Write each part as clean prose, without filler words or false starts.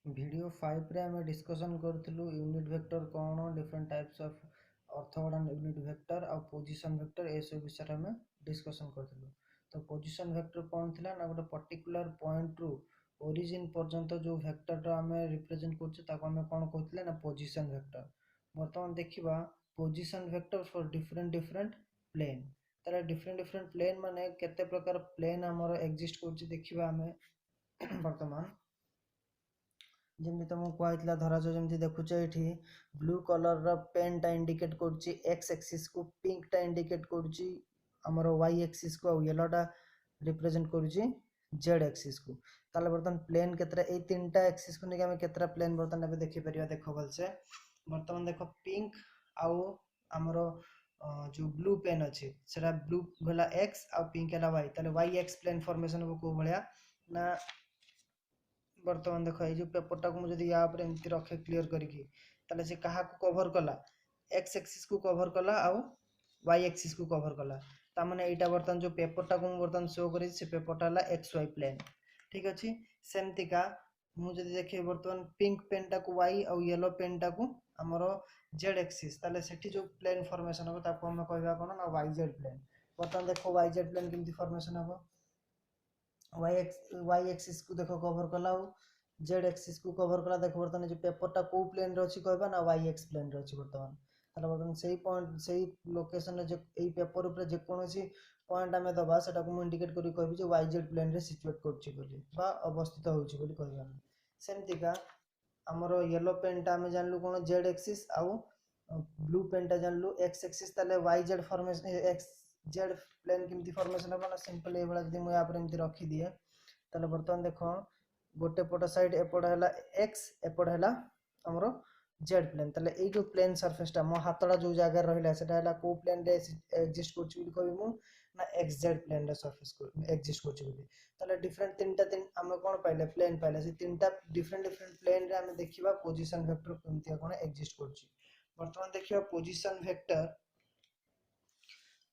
Video 5 रे आम discussion करूँ यूनिट वेक्टर कौन different types of orthogonal unit vector और पोजीशन वेक्टर ए सब विषय में डिस्कसन करूँ। तो पोजीशन वेक्टर कौन थी ना गोटे पर्टिकुलर पॉइंट रु ओरिजिन पर्यंत जो वेक्टर आम रिप्रेजेंट करें कौन कहते ना पोजीशन वेक्टर। बर्तमान देखा position vector for different different plane तार डिफरेंट डिफरेंट प्लेन माने केते प्रकार प्लेन आमर एक्जिस्ट कर देखा आम बर्तमान जमी तुमको कहला धराज जमी देखुच ये ब्लू कलर पेनटा इंडिकेट करुच्ची एक्स एक्सीस को पिंकटा इंडिकेट करुच्ची आमर वाई एक्सीस को येलोटा रिप्रेजेंट करुच्ची जेड एक्सीस को। ताले बर्तमान प्लेन केतरा ए तीनटा एक्सीस को लेकिन केतरा प्लेन बर्तमान देखि परिया देख भलसे। बर्तमान देख पिंक आउ आमर जो ब्लू पेन अच्छे सेटा ब्लू गला एक्स आ पिंक है वाई ताले वाई एक्स प्लेन फॉर्मेशन हम को भाया ना। बर्तमान देख ये पेपरटा को मुझे या एमती रखे क्लीयर करके ताले से कहा को कवर कला एक्स एक्सिस को कवर कला आउ वाई एक्सिस को कवर कला तामाने एटा बर्तमान जो पेपरटा को बर्तमान शो करी से पेपरटा हला एक्स वाई प्लेन ठीक अच्छे। सेमतिका मुझे देखे बर्तमान पिंक पेनटा को वाई आउ येलो पेनटा को आमर जेड एक्सिस ताले सेठी जो प्लेन फॉर्मेशन हम ताको हम कहबा कोन ना वाई जेड प्लेन। बर्तमान देखो वाई जेड प्लेन केमती फॉर्मेशन हम वाई एक्सिस को देखो कवर कला जेड एक्सिस को कवर कला देखो बर्तमान जो पेपरटा को प्लेन रे अछि कहबा ना वाई एक्स प्लेन रे अछि बर्तमान ताले बर्तमान सही पॉइंट सही लोकेशन रे जे एई पेपर ऊपर जे कोनोसी पॉइंट आमे दबा सेटा को मु इंडिकेट करी कहबी जे वाई जेड प्लेन रे सिचुएट करछि बोली बा अवस्थित होछि बोली कहबा। सेमतिका हमरो येलो पेनटा आमे जानलु कोन जेड एक्सिस आउ ब्लू पेनटा जानलु एक्स एक्सिस ताले Y Z formation X Z plane केमती फॉर्मेशन हम ना सिंपल ए वाला जदी मु या पर एमती रखी दिए ताले बर्तमान देखो गोटे पट साइड एपट है एक्स एपट है आमर जेड प्लेन ताले ए जो प्लेन सरफेसटा मो हाथटा जो जगह रहिला सेटा है को प्लेन रे एक्जिस्ट करछि बोली कहबी मु ना एक्स जेड प्लेन रे सरफेस को एक्जिस्ट करछि बोली। ताले डिफरेंट तीन हम कोन पाइले प्लेन पाइले से तीनटा डिफरेंट डिफरेंट प्लेन रे हम देखिबा पोजीशन वेक्टर केमती कोन एक्जिस्ट करछि। वर्तमान देखिबा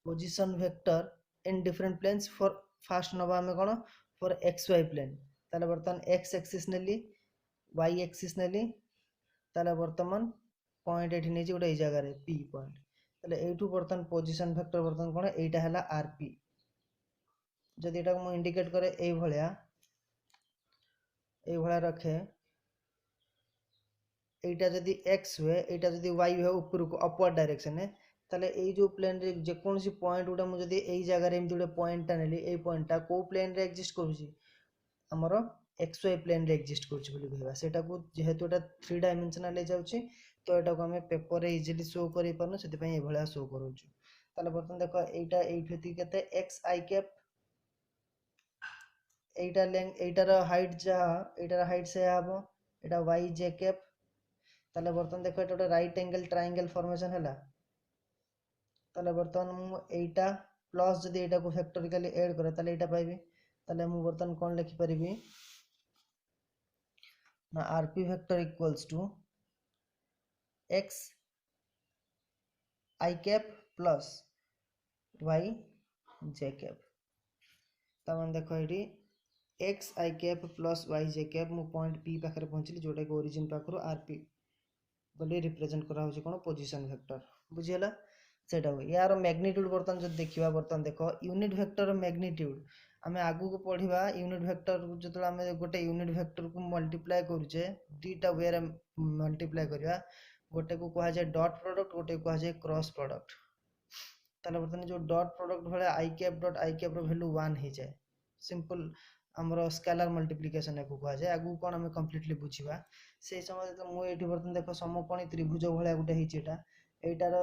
position vector in different planes for first नबा हमें कोन फॉर एक्स वाई प्लेन ताले बर्तमान एक्स एक्सिस नेली वाई एक्सिस नेली ताले बर्तमान पॉइंट एठी नै गोटे ए जगह रे पी पॉइंट ताले एठू बर्तमान पोजीशन वेक्टर बर्तमान कोन एटा हला आरपी जदि एटा को इंडिकेट करे ए भलिया रखे एटा जदि एक्स हुए एटा जदि वाई हुए ऊपर को अपवर्ड डायरेक्शन है ताले ए जो प्लेन रे जे कोनसी पॉइंट उडा मु जदि ए जगह रे एमती गोटे पॉइंट टा नेली ए पॉइंट टा को प्लेन रे एक्जिस्ट करूची आमर एक्स वाई प्लेन रे एक्जिस्ट करछि बोली कहबा सेटा को जेहेतु एटा 3 डायमेंशनल ले जाउची तो एटा को हमें पेपर रे इजीली शो करि परनु सेति पई ए भलिया शो करूछु। ताले बर्तमान देखो एटा एठी केते x I cap Etah length एटार हाइट जा एटार हाइट से हबो एटा वाई जे कैप ताले बर्तमान देखो एटा राइट एंगल ट्रायंगल फॉर्मेशन हैला ताले बर्तमान मु एटा प्लस जदि एटा को फैक्टोरियली ऐड करे ताले एटा पाइबे ताले मु बर्तमान कोन लिखि परिबी ना RP vector equals to X I cap plus Y J cap तमन देखो एटी X I cap plus Y J cap मु पॉइंट पी पाखरे पहुंचली जोटा कि ओरिजिन पाखरो आरपी बोली रिप्रेजेंट करा होची कोन पोजीशन वेक्टर बुझियला सेटा हो यार मैग्नीट्यूड बर्तन जो देखिबा बर्तन देखो यूनिट वेक्टर मैग्नीट्यूड आमे आगु को पढ़िबा यूनिट वेक्टर जतले आमे गोटे यूनिट वेक्टर को मल्टीप्लाई करूचे दीटा वे रे मल्टीप्लाई करिया गोटे को कहा जाय डॉट प्रोडक्ट गोटे को कहा जाय क्रॉस प्रोडक्ट ताले बर्तन जो डॉट प्रोडक्ट भले i cap dot i cap रो वैल्यू 1 हे जाय सिंपल हमरो स्केलर मल्टीप्लिकेशन को कहा जाय आगु कोन हमें कंप्लीटली बुझिबा से समय तो मु एठी बर्तन देखो समकोणी त्रिभुज भले गोटे हेची एटा एटार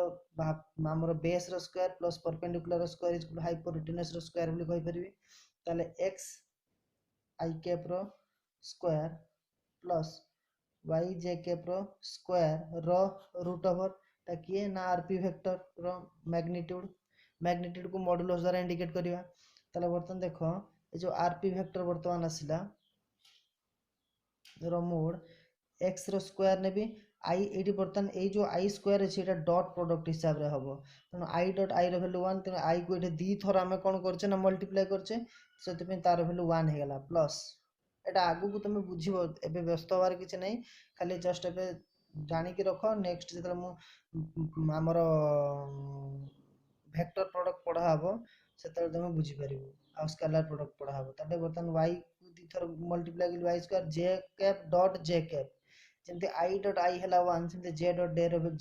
हमर बेस रो स्क्वायर प्लस परपेंडिकुलर रो स्क्वायर इज हाइपोटेन्यूज रो स्क्वायर बोली कहि परबी ताले एक्स आई कैप रो square plus Y J cap रो स्क्वायर रो रूट ओवर ता किए ना आरपी वेक्टर रो मैग्नीट्यूड को मॉडुलस द्वारा इंडिकेट करिवा ताले बर्तन देखो ए जो आरपी वेक्टर बर्तमान आसिला रो मोड एक्स रो स्क्वायर ने भी आई एटी बर्तन ए जो आई स्क्वायर अछि एटा डॉट प्रोडक्ट हिसाब रे हबो तनो I dot I row value 1 तनो आई को एटे दी थोर हमें कोन करछे ना मल्टीप्लाई करछे सेति पे तार वैल्यू 1 हे गेला प्लस एटा आगु को तुम बुझिबो एबे व्यस्त होबार किछि नै खाली जस्ट एबे जानि के रखो नेक्स्ट जेतले मु हमर वेक्टर प्रोडक्ट पढ़ा हबो सेतले तुम बुझि परिबो आ स्केलर प्रोडक्ट पढ़ा हबो तबे बर्तन y को दी थर मल्टीप्लाई के y square j cap dot j cap जेंते i डॉट i हला 1 सेंते j डॉट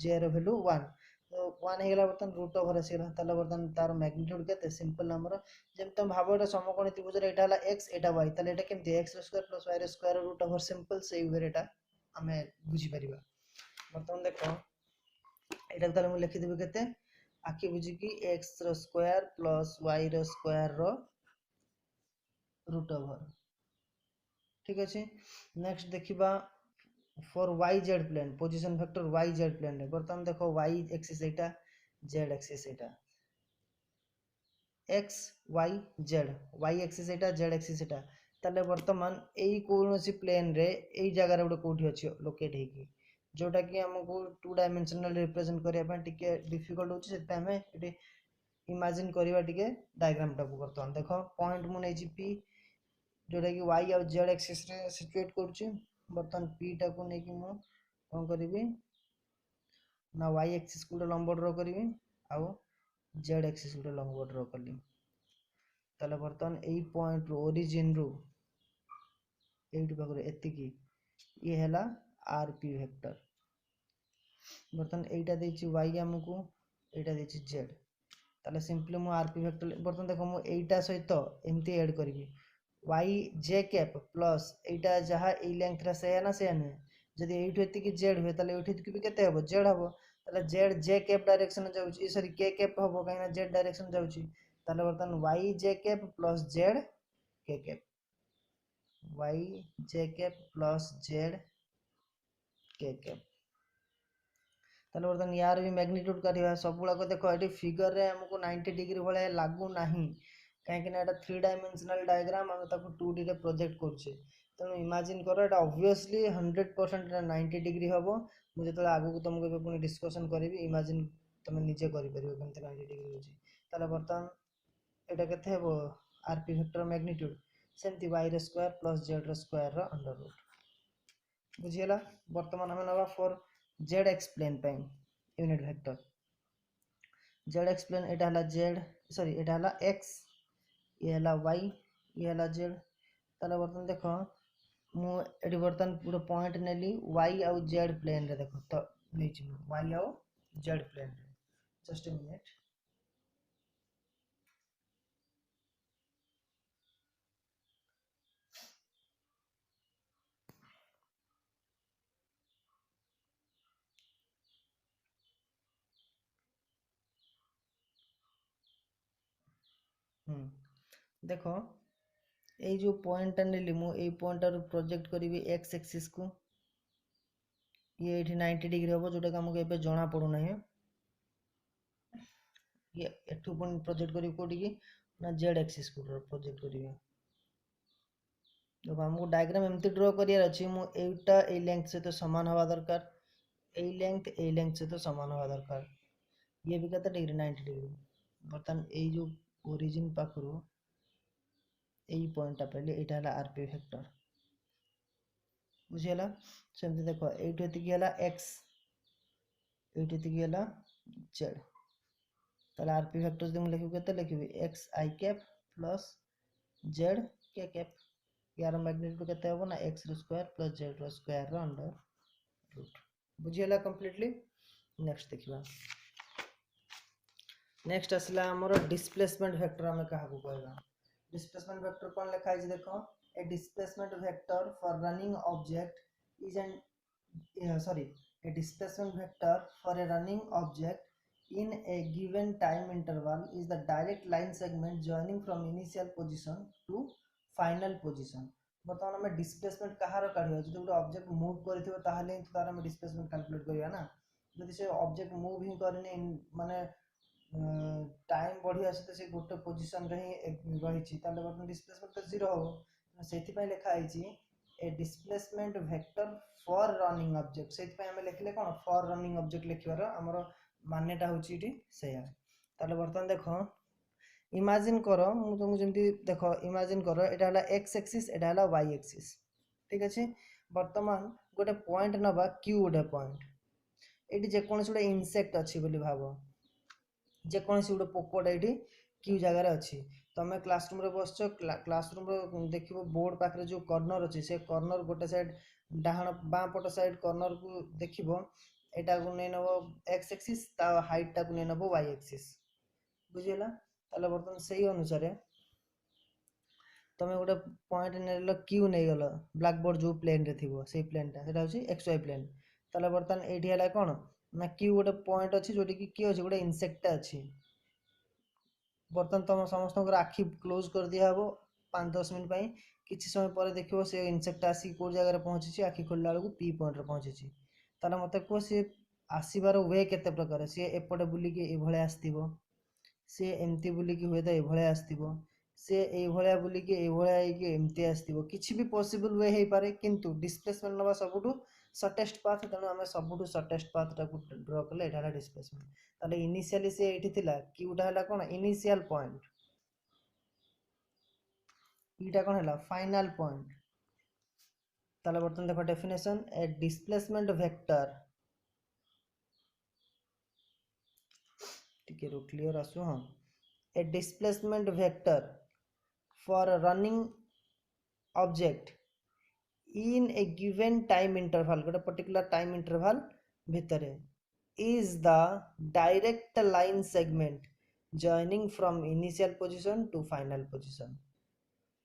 j रो वैल्यू 1 तो 1 हे गला बर्तन रूट ओवर आसीला तले बर्तन तार मैग्नीट्यूड केते सिंपल हमर जेम तुम भाबो एटा समकोणी त्रिभुज एटा हला x एटा y तले एटा केमते x square plus y square root over simple सेही वे एटा हमें बुझी परिबा बर्तन देखो एटा तले मु लिखि देबे केते आखि बुझी कि x रो स्क्वायर प्लस y रो स्क्वायर रो रूट ओवर ठीक अछि नेक्स्ट देखिबा for yz plane position vector yz plane रे बर्तन देखो y एक्सिस एटा z एक्सिस एटा x y z y axis एटा z एक्सिस एटा तले वर्तमान एई कोनोसी प्लेन रे एई जगह रे गोटे कोठी अछि लोकेट हेकी जोटा कि हमको 2 डायमेंशनल रिप्रेजेंट करिया पय टिके डिफिकल्ट होछि सेते हमें एटी इमेजिन करिवा टिके डायग्राम टाको वर्तमान देखो पॉइंट मु नै छी p जोटा कि y और z एक्सिस रे सिचुएट करछि वर्तमान p टाको नै कि मु कोन करिवि ना y एक्सिस को लंब ड्रा करिवि आ z एक्सिस को लंब ड्रा करली तले वर्तमान एई पॉइंट रो ओरिजिन रो एइट पाखरे एतिकी ये हैला rp वेक्टर वर्तमान एइटा देछि y हमकु एइटा देछि z ताले सिंपली मु rp वेक्टर वर्तमान देखो मु एइटा सहित एमती ऐड करिवि y j कैप प्लस एइटा जहा ए लेंथ रा से ना से न जदि एइठ एतिकी z होय ताले एइठ एतिकी केते हबो z हबो ताले z j कैप डायरेक्शन जाउची सॉरी k कैप हबो काइना z डायरेक्शन जाउची ताले वर्तमान y j cap plus z k cap y j cap plus z k cap ताले वर्तमान यार भी मैग्नीट्यूड करिवा सब गुला को देखो एटी फिगर रे हमको 90 डिग्री भले लागू नाही काहे कि एटा 3 डायमेंशनल डायग्राम हम ताको 2D रे प्रोजेक्ट करछे तेणु इमेजिन करो एटा ऑब्वियसली 100% 90 डिग्री हबो मु जेतला आगु को तुमको पे पुनी डिस्कशन करिवि इमेजिन तुम निजे करि परिबो केमते 90 डिग्री होची ताले वर्तमान एटा केते हबो rp वेक्टर मैग्नीट्यूड सेमति y रे स्क्वायर प्लस z रे स्क्वायर रो अंडर रूट बुझियला वर्तमान हम नबा फॉर z एक्सप्लेन पे यूनिट वेक्टर z एक्सप्लेन एटा हला z सॉरी एटा हला x ये हला y ये हला z ताले वर्तमान देखो मु एडी वर्तमान पूरा पॉइंट नेली y और z प्लेन रे देखो तो नै छी y और z प्लेन रे जस्ट अ मिनिट देखो এই जो पॉइंट नेली मु এই पॉइंट रो प्रोजेक्ट करिवि x एक्सिस को ये एठी 90 डिग्री हबो जोटा हमको एबे जणा पडु नै ये एठू पण प्रोजेक्ट करिवि कोठी की ना z एक्सिस को प्रोजेक्ट करिवि देखो हमको डायग्राम एमती ड्रा करियर अछि मु एटा ए लेंथ से तो समान हवा दरकार ए लेंथ से तो समान हवा दरकार ये भी कत डिग्री 90 डिग्री बर्तन ए जो ओरिजिन पाखरो এই পয়েন্টটা পেলে এটা হলো আরপি ভেক্টর বুঝিলা সেমতি দেখো এইটা এতিকি হলা x এইটা এতিকি হলা z তাহলে আরপি ভেক্টর যদি মু লিখি কেতে লিখিবি x i cap plus z k cap यार मैग्नीट्यूड केते हबो ना x रो स्क्वायर प्लस z रो स्क्वायर रो अंडर रूट बुझिला कंप्लीटली नेक्स्ट देखिबा नेक्स्ट असला हमरो डिस्प्लेसमेंट वेक्टर हमें कहा को कहबा डिस्प्लेसमेंट वेक्टर कौन लिखा है देखो a displacement vector for running object is an a displacement vector for a running object in a given time interval is the direct line segment joining from initial position to final position बर्तमान हमें displacement कहार काढियो जदि गोटे object move करथिबो ताहले तार हम displacement calculate करिया ना जदि से ऑब्जेक्ट मूव ही करने माने टाइम बढ़िया से से गोटे पोजीशन रे ही रही छी ताले बर्तमान डिस्प्लेसमेंट तो 0 हो सेति पय लिखा है छी a displacement vector for running object सेति पय हम लिखले कोन फॉर रनिंग ऑब्जेक्ट लिखिबार हमर मान्यता होची इटी सेया ताले बर्तमान देखो इमेजिन कर मु तुमको जमी देख इमेजिन कर एटा हला एक्स एक्सिस एटा हला वाई एक्सिस ठीक अच्छे बर्तमान गोटे पॉइंट नबा क्यू गोटे पॉइंट ये जेकोसी गोटे इनसेक्ट अच्छी बोली भाव जेकोसी गोटे पोकटा ये क्यू जगार अच्छी तुम क्लासरूम रे बस क्लासरूम देख बोर्ड पाखे जो कर्णर अच्छी से कर्णर गोटे साइड डाहाण बाँ पट साइड कर्णर को देख एटा को नहीं नब एक्स एक्सिस हाइटा को नहीं नब वाई एक्सिस बुझीगला ताले बर्तमान से ही अनुसार तुम गोटे पॉइंट नेल क्यू नहीं गल ब्लैक बोर्ड जो प्लेन रे थी से प्लेनटा से एक्स वाई प्लेन ताले बर्तमान ये कौन ना क्यू गोटे पॉइंट अच्छी जोटी कि किए अच्छे गोटे इनसेक्टा अच्छी बर्तमान तुम समस्त आखि क्लोज कर दिया हे 5-10 मिनट पर किसी समय पर देखो से इनसेक्ट आसिक कौ जगह पहुँची आखि खोलला बेलू पी पॉइंट पहुँची ताला मत कह सी आसबार वे केते प्रकार सी एपटे बुलिकी ये आसो सी एमती बुलिकी हुए तो ये आसो सी ये बुलिकी ये एमती आसो किसी भी पॉसिबल वे हो पारे किंतु डिस्प्लेसमेंट नवा सबुठु सर्टेस्ट पाथ तेणु आम सबुठु सर्टेस्ट पाथ टाक ड्र कले यहाँ डिस्प्लेसमेंट ताले इनिशियली से ये थिला क्यूटा है कौन इनिशियल पॉइंट इटा कौन है फाइनल पॉइंट ताले बर्तमान देखो डेफिनेशन ए डिस्प्लेसमेंट वेक्टर टिके रो क्लियर आसु हाँ a displacement vector for running object in a given time interval गोटे पर्टिकुलर टाइम इंटरवल भितर is the direct line segment joining from initial position to final position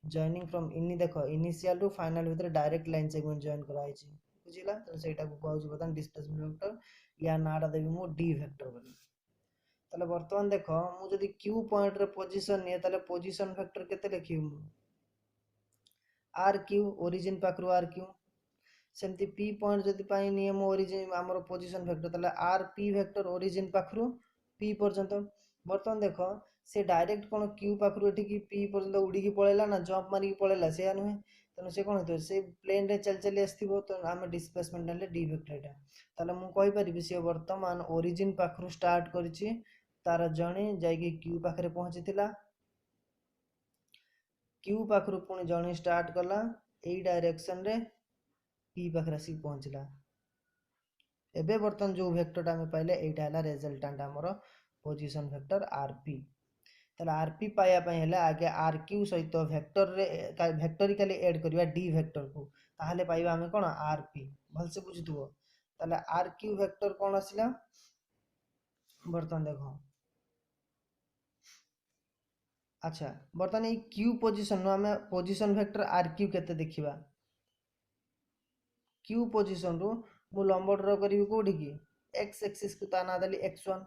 joining from देखो initial to final भितर direct line segment join कराई छी बुझिला तो सेटा को कहउछ बतन displacement vector या नाडा देबी मो डी वेक्टर बोली ताले वर्तमान देखो मु जदी q पॉइंट रे पोजीशन निए ताले पोजीशन वेक्टर केते लिखिबी मु आर क्यू ओरिजिन पाखरु आर क्यू सेमती पी पॉइंट जदि पाई नियम ओरिजिन आमर पोजीशन वेक्टर ताले आर पी वेक्टर ओरिजिन पाखरु पी पर्यंत बर्तमान देखो से डायरेक्ट कोन क्यू पाखरु एठी की पी पर्यंत उड़ी की पळेला ना जंप मारी की पळेला से नुहे तने से कोन हेतो से प्लेन रे चल चली आस्थिबो तो आमे डिस्प्लेसमेंट नेले डी वेक्टर एटा ताले मु कहि परिबि से वर्तमान ओरिजिन पाखरु स्टार्ट करिछि तार जणे जाई की क्यू पाखरे पहुंचीतिला क्यू पाखरु पुणी जणे स्टार्ट कला एई डायरेक्शन रे पी पाखरे आसी पहुंचला एबे बर्तन जो वेक्टरटा आमे पाइले एटा हला रिजल्टेंट हमर पोजीशन वेक्टर आरपी ताले आरपी पाया पय हला आगे आरक्यू सहित वेक्टर रे वेक्टरिकली ऐड करबा डी वेक्टर को ताहले पाइबा आमे कोन आरपी भल से बुझितबो ताले आरक्यू वेक्टर कोन आसिला बर्तन देखो अच्छा बर्तन ए क्यू पोजीशन नो आमे पोजीशन वेक्टर आरक्यू केते देखिबा क्यू पोजीशन रु मु लंब ड्र करी कोठी की एक्स एक्सिस को ता ना देली x1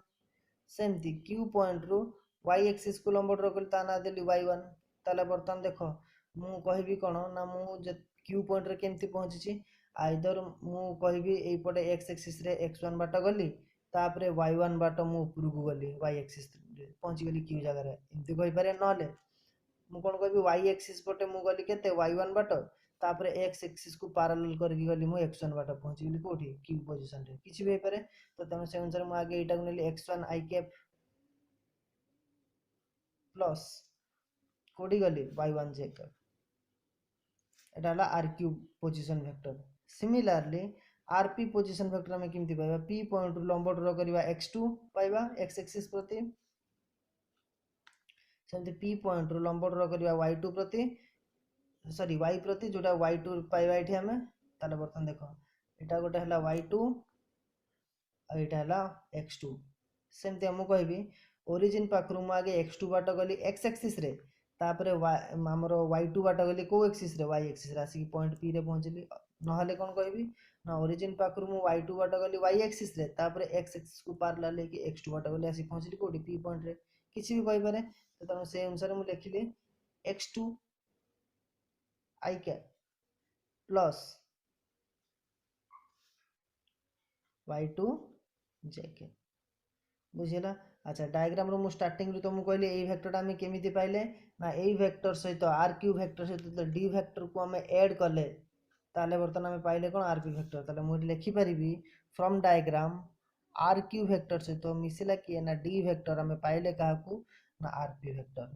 सेमती क्यू पॉइंट रु y एक्सिस को लंब ड्र करी ता ना देली y1 ताले बर्तन देखो मु कहबी कोन ना मु जे क्यू पॉइंट रे केमती पहुंची छी आइदर मु कहबी एई पटे x एक्सिस रे x1 बाट गली तापरे y1 बाट मु ऊपर को गली y एक्सिस रे पहुंची गली क्यू जगह रे एमती कहि पारे नले मु कोन कहबी y एक्सिस पटे मु गली केते y1 बाट तापरे x एक्सिस को पैरेलल करके गली मु x1 बाट पहुंची गली कोठी क्यू पोजीशन रे किछि भी पारे तो तमे से अनुसार मु आगे एटा को नेली x1 i कैप प्लस कोठी गली y1 j कैप एटा हला rq position vector similarly rp position vector में किमती पाइबा p पॉइंट लंब ड्र करबा x2 पाइबा x एक्सिस प्रति सेमते p पॉइंट लंब ड्र करबा y2 प्रति सॉरी y प्रति जोटा y2 पाइबा एठी हमें ताले बर्तन देखो एटा गोटे हला y2 आ एटा हला x2 सेमते हम कहबी ओरिजिन पाखरु म आगे x2 बाट गली x एक्सिस रे तापरे हमरो y2 बाट गली को एक्सिस रे y एक्सिस रे आसी पॉइंट p रे पहुंचली नहले कोन कहबी ना ओरिजिन पाखरु म y2 बाट गली y एक्सिस रे तापरे x एक्सिस को पैरेलल लेके x2 बाट गली आसी पहुंचली कोडी p पॉइंट रे किछि भी कहि पारे तो तमे से अनुसार मु लिखिली x2 i cap plus y2 j cap बुझिला अच्छा डायग्राम रो मु स्टार्टिंग रो तो मु कहली ए वेक्टरटा हम केमिति पाइले ना ए वेक्टर सहित rq वेक्टर सहित डी वेक्टर को हम ऐड करले ताले बर्तन हम पाइले कोन rp वेक्टर ताले मु लिखि परिबी फ्रॉम डायग्राम rq वेक्टर सहित मिसिला कि ना डी वेक्टर हम पाइले काकू ना आरपी वेक्टर।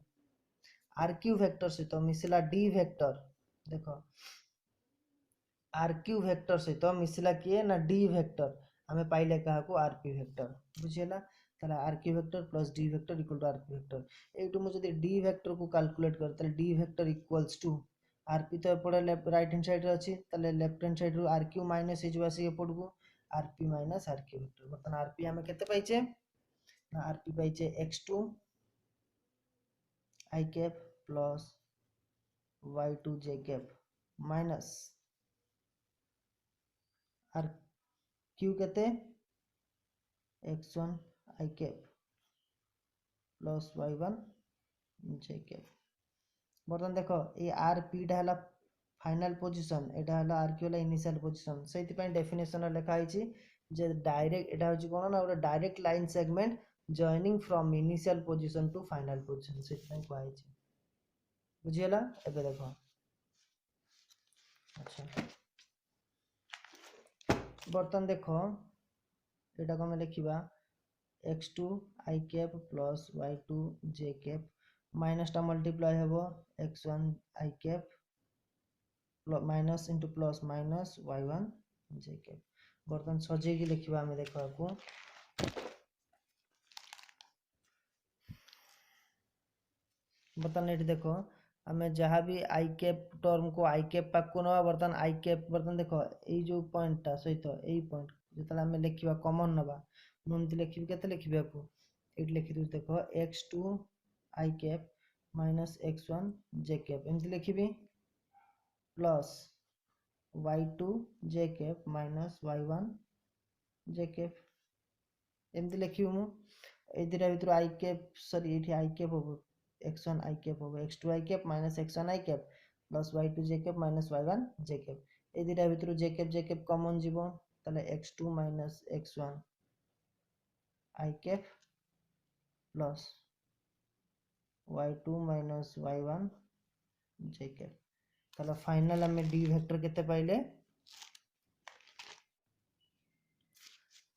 आरक्यू वेक्टर सहित मिसिला डी वेक्टर, देख आरक्यू वेक्टर सहित मिसिला किए ना डी वेक्टर, आम पाइले क्या आरपी वेक्टर, बुझीगला। ताहले r q vector plus d vector equal to r p vector. एटू मुझे डी वेक्टर को कैलकुलेट कर, ताहले d vector equals to r p तो एपटे लेफ्ट राइट हैंड साइड रे अछि, ताहले लेफ्ट हैंड साइड रू आरक्यू माइनस हे जो आसी एपट को आरपी माइनस आरक्यू वेक्टर। बर्तमान आरपी आमे केते पाइचे ना आरपी पाइचे x2 i cap plus y2 j cap minus r q केते x1 i cap plus y1 j cap. बर्तमान देख ये आर पी टा फाइनल पोजीशन, एटा हला आर क्यू हला इनिशियल पोजीशन, सेति पय डेफिनेशन लिखा हिची जे डायरेक्ट एटा होची कोन ना ओटा direct line segment joining from initial position to final position, सेति पय कोआ हिची। बुझियला एबे देखो। अच्छा बर्तमान देखो एटा को हम लिखिबा x2 i cap plus y2 j cap minus टा मल्टीप्लाई हेबो x1 i cap minus into plus minus y1 j cap. बर्तमान सजे की लिखिबा हमें देखो को बर्तमान एटी देखो हमें जहाँ भी आई कैप टर्म को आई कैप पाक को नवा, बर्तमान आई कैप बर्तमान देखो ये जो पॉइंट टा सहित यही पॉइंट जितला हमें लिखिबा कॉमन नवा मुझे लिखिबी केते लिखिबा को एट लिखि दउ देखो x2 i cap minus x1 j cap एमती लिखिबी plus y2 j cap minus y1 j cap एमती लिखिबी मु ए दिरा भितर i कैप सॉरी एठी i कैप हो x1 i कैप हो x2 i cap minus x1 i cap plus y2 j cap minus y1 j cap ए दिरा भितर j कैप कॉमन जीवो ताले x2 minus x1 i cap plus y2 minus y1 j cap. ताले final हमें D vector केते पाइले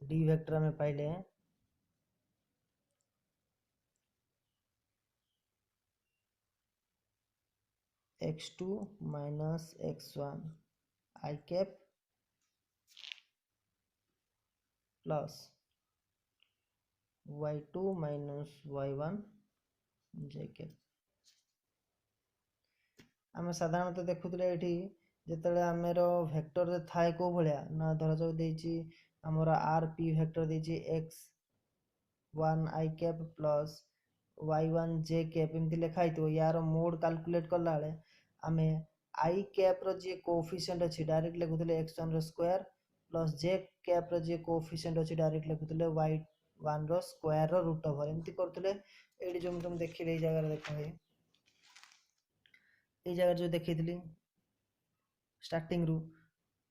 D vector हमें पाइले x2 minus x1 i cap plus y2 minus y1 j cap. आम साधारणतः देखुले ये जिते आमर वेक्टर थाए को भाया ना धर जो देछि आमर आर पी वेक्टर देछि x1 i cap plus y1 j cap एमती लिखाई थो यार मोड कैलकुलेट कला बेले आमे i कैप रो जे कोएफिशिएंट अछि डायरेक्ट लिखुले x1 रो स्क्वायर प्लस j कैप रो जे कोएफिशिएंट अछि डायरेक्ट लिखुले y1 रो स्क्वायर रो रूट ओवर एमती करथुले। एडी जो तुम देखिले ए जगह देखो ये जगह जो देखी स्टार्टिंग रू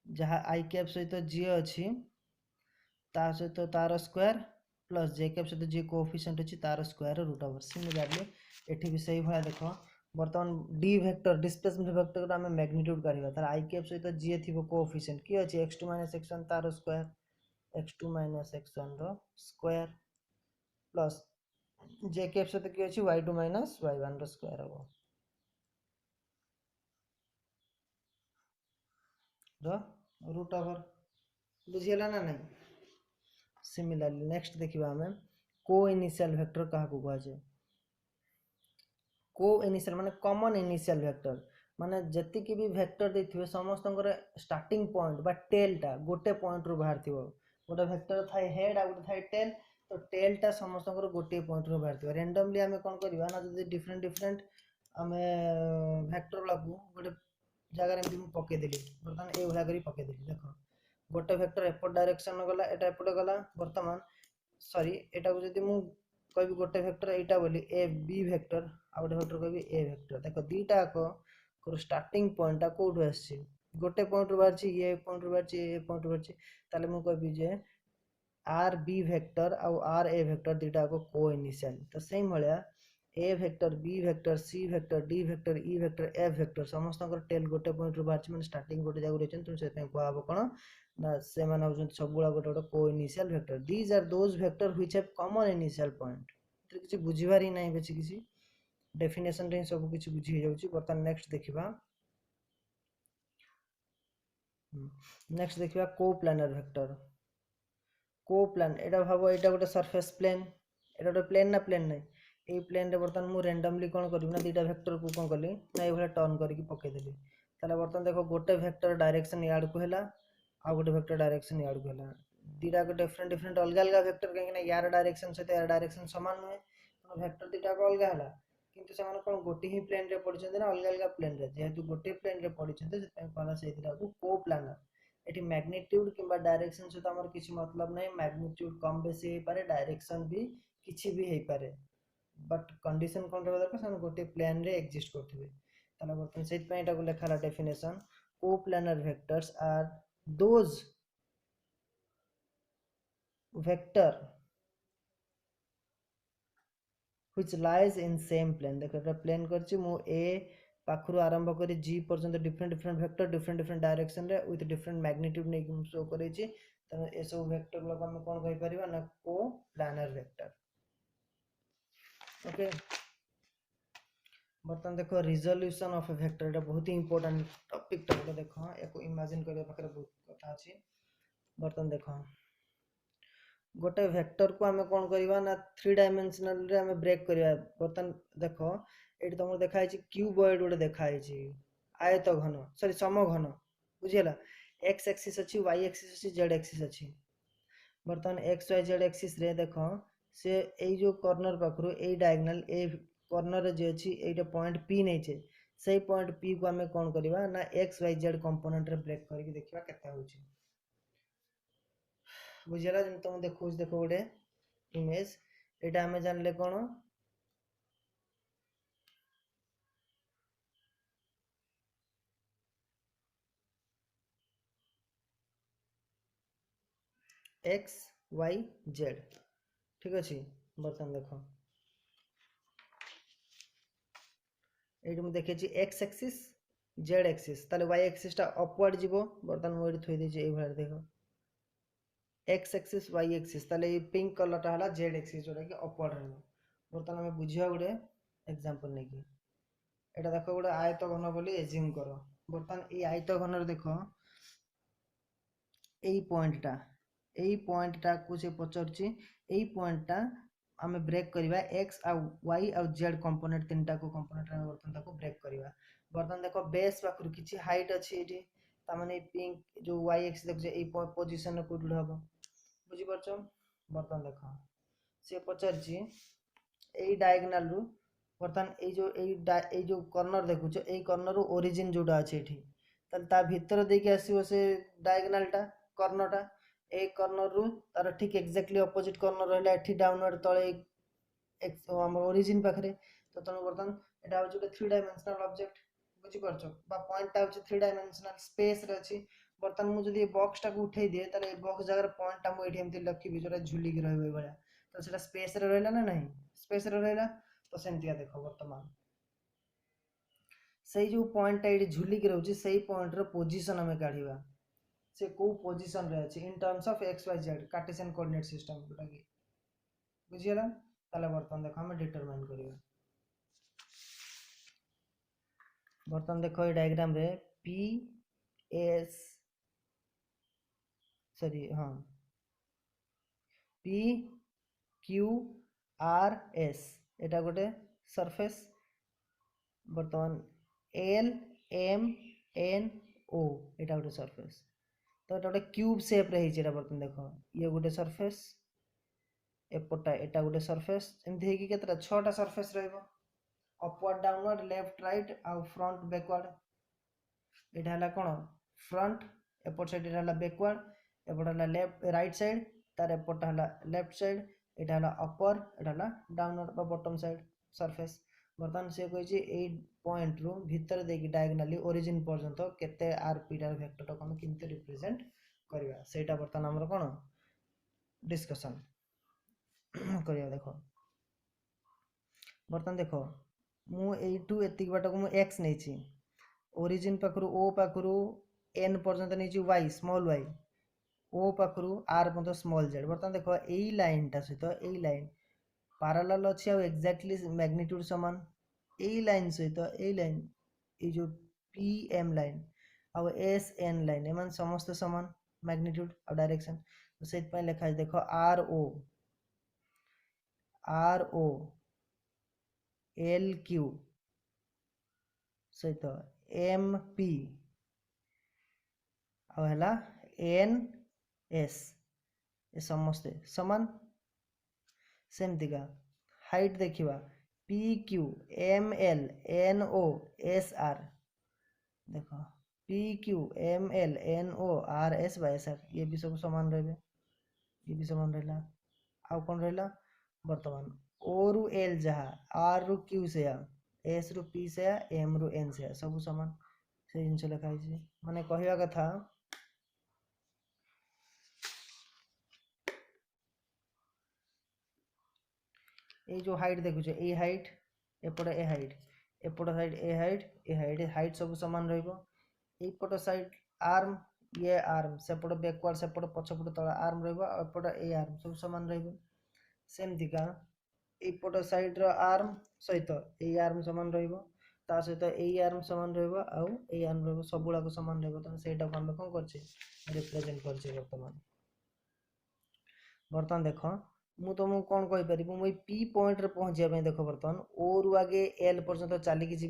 जहाँ आई कैप सहित जी अच्छी ता सहित तार स्क्वायर प्लस जे कैप सहित जी कोएफिशिएंट अच्छी तार स्क्वायर रूट ओवर। सिमिलरली एठी भी सही भाया देखो बर्तमान डी वेक्टर डिस्प्लेसमेंट वेक्टर को हमें मैग्नीट्यूड काढिबा तार आई कैप सहित जी थिबो कोएफिशिएंट की अछि x2 x1 तार स्क्वायर x2 x1 रो स्क्वायर प्लस जे कैप सहित की अछि y2 y1 रो स्क्वायर हो रूट ओवर। बुझियला ना नहीं। सिमिलरली नेक्स्ट देखिबा हमें को इनिशियल वेक्टर कहा को कहा जाय को इनिशियल माने कॉमन इनिशियल वेक्टर माने जति की भी वेक्टर देथिबे समस्तंकर स्टार्टिंग पॉइंट बा टेल टा गोटे पॉइंट रू बाहर थिबो गोटे वेक्टर थाए हेड आ गोटे थाए टेल तो टेल टा समस्तंकर गोटे पॉइंट रू बाहर थिबो रैंडमली हमें कोन करबा ना जदी डिफरेंट डिफरेंट हमें वेक्टर लागू गोटे जगह रे हम पके देली बर्तमान ए भला करी पके देली देखो गोटे वेक्टर एपट डायरेक्शन गला एटा एपटे गला बर्तमान सॉरी एटा को जदी मु कहबी गोटे वेक्टर एटा बोली ए बी वेक्टर आ गोटे वेक्टर कहबी ए वेक्टर देखो दीटा को स्टार्टिंग पॉइंट टा कोठु आछि गोटे पॉइंट रू बारछि ए पॉइंट रू बारछि ए पॉइंट रू बारछि ताले मु कहबी जे आर बी वेक्टर आ आर ए वेक्टर दीटा को इनिशियल तो सेम भलिया a vector b vector c vector d vector e vector f vector समस्त टेल गोटे पॉइंट रू बारछि माने स्टार्टिंग गोटे जगह रहछन तुम से कहबो कोन ना से माने होछन सब गुला गोटे गोटे को initial vector these are those vector which have common initial point किसी बुझीबार ही नहीं बेसी किसी डेफिनेशन रे सब किसी बुझी हो जाउची। बर्तन नेक्स्ट देखिबा कोप्लानर वेक्टर। कोप्लान एटा भाबो एटा गोटे सरफेस प्लेन, एटा गोटे प्लेन ना प्लेन नहीं, ए प्लेन रे बर्तन मु रैंडमली कोन करबी ना दुटा वेक्टर को कोन करली ना ए भला टर्न करके पके देली। ताले बर्तन देखो गोटे वेक्टर डायरेक्शन याड को हैला आ गोटे वेक्टर डायरेक्शन याड को हैला, दुटा को डिफरेंट डिफरेंट अलग अलग वेक्टर कहीं ना यार डायरेक्शन से यार डायरेक्शन समान नुहे तो वेक्टर दुटा को अलग हैला किंतु से माने कोन गोटे ही प्लेन रे पड़िछन ना अलग अलग प्लेन रे, जेहेतु गोटे प्लेन रे पड़िछन से कहला से दुटा को कोप्लानर। एटी मैग्नीट्यूड किंबा डायरेक्शन से हमर किछि मतलब नहीं, मैग्नीट्यूड कम बेसी हे पारे, डायरेक्शन भी किछि भी हे पारे, बट कंडीशन कोन रहबा दरकार से गोटे प्लेन रे एग्जिस्ट करथिबे। ताला बर्तन सेट पे एटा को लेखाला definition coplanar vectors are those vector which lies in same plane। देखो एटा प्लेन करछि मु a पाखरु आरंभ करी g पर्यंत different different vector different different direction रे विथ डिफरेंट मैग्नीट्यूड नै शो करै छी, त ए सब वेक्टर लोग हम कोन कहि परिबा ना कोप्लानर वेक्टर। ओके बर्तन देखो रिजोल्यूशन ऑफ ए वेक्टर, एटा बहुत ही इंपोर्टेंट टॉपिक टा देखो एको इमेजिन करिया पाखरे बहुत कथा अछि। बर्तन देखो गोटे वेक्टर को आमे कोन करिवा ना 3 डायमेंशनल रे आमे ब्रेक करिवा। बर्तन देखो एटी तुमको देखाइ छी क्यूबॉइड गोटे देखाइ छी आयत घन सॉरी समघन बुझियला, एक्स एक्सिस अछि वाई एक्सिस अछि जेड एक्सिस अछि। बर्तन एक्स वाई जेड एक्सिस रे देखो से एई जो कॉर्नर पाखरु एई डायगोनल ए कॉर्नर रे जे अछि एटा पॉइंट पी नै छै, सेई पॉइंट पी को आमे कोन करिवा ना एक्स वाई जेड कंपोनेंट रे ब्रेक करके देखिबा केते होछि। बुझियला जे तुम देखो गोटे इमेज एटा हमें जानले कोन एक्स वाई जेड ठीक अछि। बर्तन देखो एटी मु देखे छी एक्स एक्सिस जेड एक्सिस ताले वाई एक्सिस टा अपवर्ड जीवो। बर्तन मु एटी थोइ दै छी एई भला देखो एक्स एक्सिस वाई एक्सिस ताले ए पिंक कलर टा हला जेड एक्सिस जोटा कि अपवर्ड रहबो। बर्तन हमें बुझिया गोटे एग्जांपल नै कि एटा देखो गोटे आयत घन बोली एज्यूम करो। बर्तन ए आयत घन रे देखो एई पॉइंट टा को से पचरची एई पॉइंट टा आमे ब्रेक करिवा एक्स आ वाई आ जेड कंपोनेंट तीनटा को कंपोनेंट रे बर्तन ताको ब्रेक करिवा। बर्तन देखो बेस पाखरु किछि हाइट अछि एठी ता माने पिंक जो वाई एक्सिस देखो जे एई पोजीशन रे कोड हबो बुझि परछो। बर्तन देखो से पचरची एई डायगोनल रु बर्तन एई जो कॉर्नर देखु छ एई कॉर्नर रु ओरिजिन जोटा अछि एठी त ता भीतर देके आसीबो से डायगोनल टा कॉर्नर टा ए कॉर्नर रु तार ठीक एक्जेक्टली अपोजिट कॉर्नर रहला एठी डाउनवर्ड तळे एक हमर ओरिजिन पाखरे तो तनो बर्तन एटा होछ गोटे 3 डायमेंशनल ऑब्जेक्ट बुझि परछो बा पॉइंट टा होछ 3 डायमेंशनल स्पेस रे अछि। बर्तन मु जदी बॉक्स टा को उठै दिए ताले बॉक्स जगह पॉइंट टा मु एठी एमति लखिबि जोटा झुली के रहबे बळा तो सेटा स्पेस रे रहला ना नहीं, स्पेस रे रहला तो सेमतिया देखो वर्तमान सेई जो पॉइंट टा एठी झुली के रहउची सेई पॉइंट रो पोजीशन हमें काढिबा से को पोजीशन रे अछि in terms of X Y Z Cartesian coordinate system जोटा कि बुझियला। ताले बर्तन देखो हम डिटरमाइन करिवा। बर्तन देखो ए डायग्राम रे पी एस सॉरी हां पी क्यू आर एस एटा गोटे सरफेस। बर्तमान एल एम एन ओ एटा गोटे सरफेस तो एटा गोटे क्यूब शेप रे हिचे। बर्तन देखो ये गोटे सरफेस एपटा एटा गोटे सरफेस एमथि हे कि केतरा 6 टा सरफेस रहइबो अपवर्ड डाउनवर्ड लेफ्ट राइट आ फ्रंट बैकवर्ड। एटा हला कोन फ्रंट एपट साइड एटा हला बैकवर्ड एपट हला लेफ्ट राइट साइड तार एपट हला लेफ्ट साइड एटा हला अपर एटा हला डाउनवर्ड बा बॉटम साइड सरफेस। बर्तन से कहै छी ए पॉइंट रो भीतर देकी डायगोनली ओरिजिन पर्यंत केते आरपी टा वेक्टर को हम किनते रिप्रेजेंट करिवा सेटा बर्तन हमर कोन डिस्कशन करिया। देखो बर्तन देखो मु एटू एतिक बाट को मु एक्स नै छी ओरिजिन पाखरु ओ पाखरु एन पर्यंत नै छी वाई स्मॉल वाई ओ पाखरु आर पर्यंत स्मॉल जेड। बर्तन देखो एई लाइन टा सहित एई लाइन पारालाल अच्छी आउ एक्जाक्टली मैग्नीट्यूड समान यही लाइन सहित यही लाइन ये जो पी एम लाइन आउ एस एन लाइन एम समस्त समान मैग्नीट्यूड आउ डायरेक्शन तो से लिखा है देख आर ओ एल क्यू सहित एम पी आला एन एस ये समस्ते समान सेमती का हाइट देखा p q m l n o s r देख p q m l n o r s by s r ये भी सब समान रहे ये भी समान रहा आउ कौन रहा बर्तमान ओ रु एल जहाँ आर रु क्यू से एस रु पी से एम रु एन से सब समान से जिन लिखाई माने कहवा कथा ये जो हाइट देखुच ए हाइट एपटे ए हाइट एपट साइड ए हाइट हाइट सब सामान रहीपट साइड आर्म ये आर्म सेपट बैकवर्ड सेपट पछपट तला आर्म रहीपट ए आर्म सब सामान रमतीका एपट साइड आर्म सहित ए आर्म सामान ता सहित ए आर्म सामान रही आर्म सब गुड़ाक सामान रहीटा आम कौन कर रिप्रेजेंट कर बर्तमान देख मु तुमको कौन कहीपर मुझे पी पॉइंट रे पहुँचापी देख बर्तमान ओ रु आगे एल पर्यंत चलिकी जी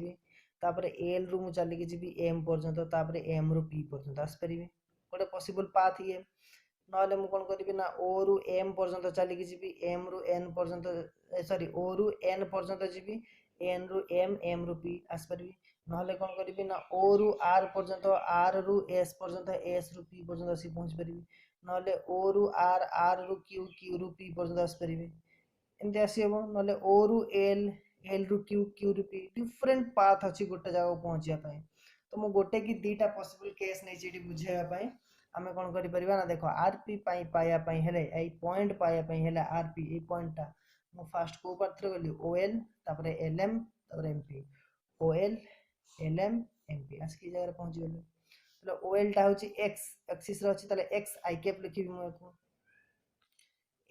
एल रु मुझे चलिकी जी एम पर्यंत एम रु पी पर्यंत आसपारि गोटे पॉसिबल पाथ ये ना कौन करी ना ओ रु एम पर्यंत चलिकी जी एम रु एन पर्यंत सॉरी ओ रु एन पर्यंत जी एन रु एम रु पी आसपारि ना कौन करी ना ओ रु आर पर्यंत आर रु एस पर्यंत एस रु पी पर्यंत आसी पहुँच पारि ना ओ रु आर रु क्यू क्यू रु पी पर्यंत आसपारि एमती आसब ना ओ रु एल रु क्यू रु पी डिफरेंट पाथ अच्छी गोटे जगह पहुँचापी तो मुझे गोटे कि दुईटा पॉसिबल केस नहीं बुझाइवाई आम कौन कर ना देख आरपी पाइबापी पॉइंट पाइबापी आरपी ये पॉइंटा मु फास्ट को पार्थ गली O L L M M P O L L M M P आसिक जगह पहुँची गली ओ एल टा हूँ एक्स एक्सीस अच्छी एक्स आई कैप लिखी मुझे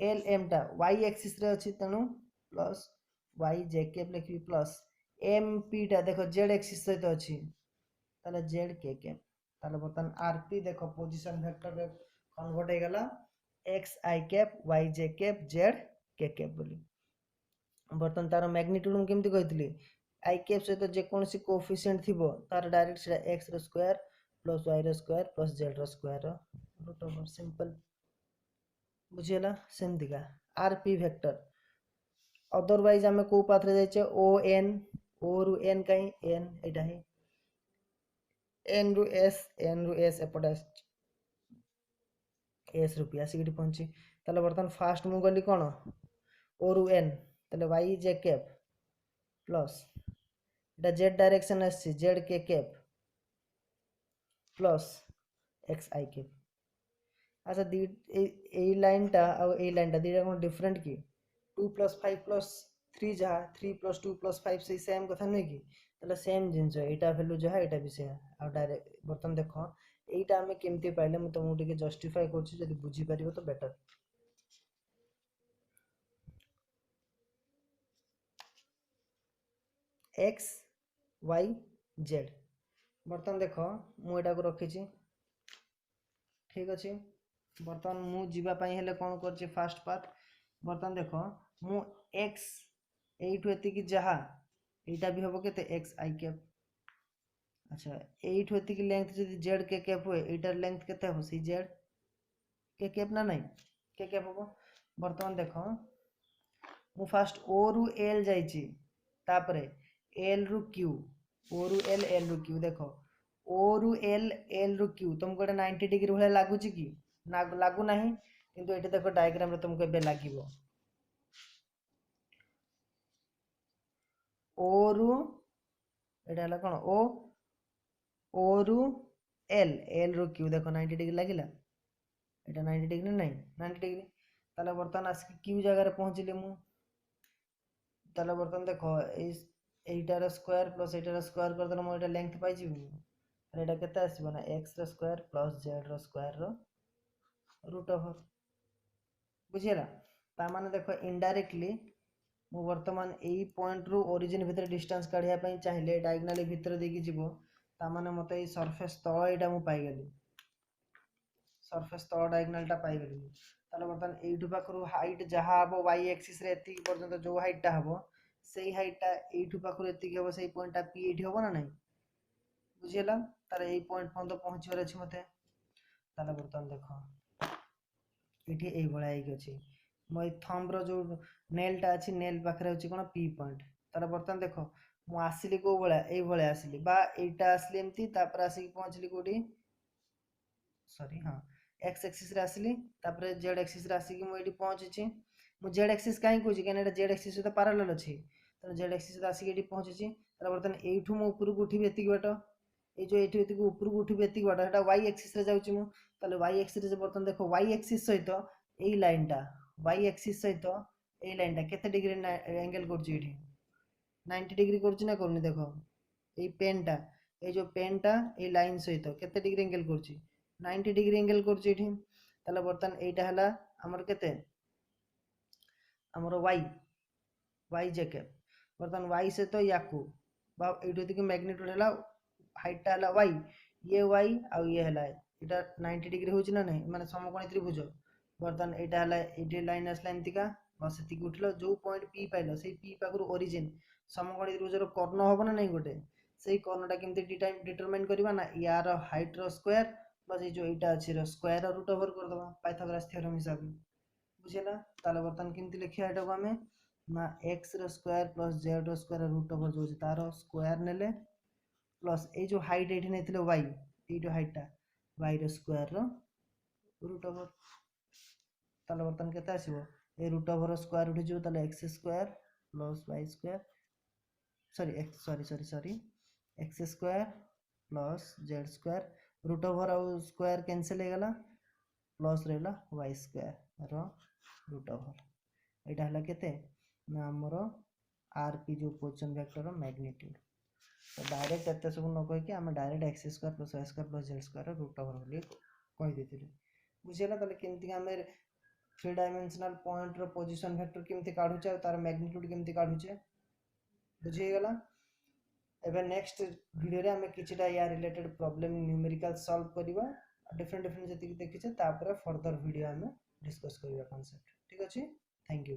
एल एम टा वाई एक्सीस अच्छी तेणु प्लस वाई जे कैप लिखी प्लस एम पी टा देख जेड एक्सीस सहित अच्छी ताले जेड के कैप ताले बर्तमान आरपी देख पोजीशन वेक्टर रे कन्वर्ट हो गला x I cap Y J cap Z के कैप बोली बर्तमान तार मैग्नीट्यूड केमती कही आई कैप सहित जेकोसी कोएफिशिएंट थिबो तार डायरेक्ट से एक्स रो स्क्वायर प्लस वाई रो स्क्वायर प्लस जेड रो स्क्वायर रूट ओवर सिंपल बुझीगला सेमती का आरपी वेक्टर अदरवाइज आम को पाथ रे जाइछे ओ रु एन कहीं एन एटा है एन रु एस एपटे एस रु पी आसिक पहुंची ताले बर्तमान फास्ट मु गली कौन ओ रु एन ताले Y J cap plus iota Z direction आसी जेड के cap plus x I cap अच्छा लाइनटा लाइनटा दुटा कौन डिफरेंट कि 2 + 5 + 3 जहाँ 3 + 2 + 5 से सेम कथा नुहे कि ताले सेम जिनस यहाँ भैल्यू जहाँ यहाँ भी से डायरेक्ट बर्तमान देख यहीटा आम केमती पाइले मुझे तुमको टे जस्टिफाई कर बुझीपर तो बेटर एक्स वाई जेड बर्तमान देख मुझा को रखी ठीक अच्छे बर्तमान मु जीवाई हेले कौन कर फास्ट पाथ बर्तमान देख मु एक्स एठू एति जहाँ यहाँ भी हम के एक्स आई कैप अच्छा एठू एति लेंथ जो जेड के कैप हुए यार लेंथ के हम से जेड के कैप ना नहीं के कैप हम बर्तमान देख मु फास्ट ओ रु एल जापर एल रु क्यू ओ रु एल रु क्यू देख ओ रु एल रु क्यू तुमको 90 डिग्री भाई लगुच कि लगुना किंतु ये देख डायग्राम रे तुमको ए लगे ओ रु एटा कौन ओ रु एल रु क्यू देख 90 डिग्री लगिला एटा 90 डिग्री नहीं 90 डिग्री ताले बर्तमान आसिक क्यू जगह पहुँचली मु ताले बर्तमान देख एटार स्क्वायर प्लस एटार स्क्वायर करदेले मो एटा लेंथ पाई एटा केते आसीबो ना एक्स रो स्क्वायर प्लस जेड रो स्क्वायर रो रूट ओवर बुझीला ता माने देखो इनडायरेक्टली मु वर्तमान यही पॉइंट रु ओरिजिन भितर डिस्टेंस काढिया पई चाहिले डायगोनाली भितर देकी जीवो ता माने मते ए सरफेस तळ एटा मु पाई गेली सरफेस तळ डायगोनाल टा पाई गेली ताले वर्तमान एठु पाखरु हाइट जहा हबो y एक्सिस रे एति पर्यंत जो हाइट टा हबो सेही हाइट टा एठु पाखरु एति हबो सेही पॉइंट टा p एठी हबो ना नहीं बुझियला तारे एही पॉइंट पॉइंट पहुंचीवर अछि मते ताले वर्तमान देखो एठी एही भळा आइक अछि मो ए थंब रो जो नेल टा अछि नेल पाखरे अछि कोन p पॉइंट ताले वर्तमान देखो मु आसिली को भळा एही भळा आसिली बा एटा आसिली एम्ति तापर आसी पहुंचली कोडी सॉरी हां x एक्सिस रे आसिली तापर z एक्सिस रे आसी कि मु एठी पहुंचीची मु z एक्सिस काई कोजी केन एटा z एक्सिस सहित पैरेलल अछि त z एक्सिस रे आसी कि एठी पहुंचीची ताले वर्तमान एठु मु ऊपर को उठिबे एति बाटो ए जो एठी एति ऊपर को उठिबे एति बाटो एटा y एक्सिस रे जाउची मु ताले y एक्सिस रे वर्तमान देखो y एक्सिस सहित एई लाइन टा y एक्सिस सहित एई लाइन टा केते डिग्री एंगल करची एठी 90 डिग्री करची ना करनी देखो एई पेन टा ए जो पेन टा ए लाइन सहित केते डिग्री एंगल करची 90 डिग्री एंगल करची एठी ताले वर्तमान एटा हला हमर केते हमर y जैकेट वर्तमान y से तो याकू बा एठी एति मैग्नीट्यूड हला हाइट टा हला y ये y आ ये हला एटा 90 डिग्री होची ना नहीं माने समकोणी त्रिभुज वर्तमान एटा हला एटी लाइन आसला एंतिका बस एति उठलो जो पॉइंट p पाइलो सेही p पाखरु ओरिजिन समकोणी त्रिभुजर कर्ण होबो ना नहीं गोटे सेही कर्णटा केमति डिटरमाइन करबा ना यार हाइट रो स्क्वायर प्लस ए जो एटा अछि रो स्क्वायर रूट ओवर कर दबा पाइथागोरस थ्योरम हिसाब बुझिला ताले वर्तमान केमति लिखिया एटा को हमें ना x रो स्क्वायर प्लस z रो स्क्वायर रूट ओवर जो तारो स्क्वायर नेले प्लस ए जो हाइट एठी नेथिले y ए जो हाइट टा y रो स्क्वायर रो रूट ओवर ताले वर्तमान केते आसीबो ए रूट ओवर स्क्वायर उठी जो ताले x square plus y square sorry x sorry x square plus z square root over और स्क्वायर कैंसिल हो गला प्लस रहला y स्क्वायर रो रूट ओवर एटा हला केते ना हमरो rp जो पोजीशन वेक्टर रो मैग्नीट्यूड तो डायरेक्ट एते सब न कह के हम direct x square plus y square plus z square root over बोली कहि देतिले बुझियला तले केमति हमें 3 डायमेंशनल पॉइंट रो पोजीशन वेक्टर केमति काढुचे तार मैग्नीट्यूड केमति काढुचे बुझी गला एबे नेक्स्ट वीडियो रे हमें किछटा या रिलेटेड प्रॉब्लम न्यूमेरिकल सॉल्व करबा डिफरेंट जति देखिचे तापर फर्दर वीडियो हमें डिस्कस करबा कांसेप्ट ठीक अछि थैंक यू।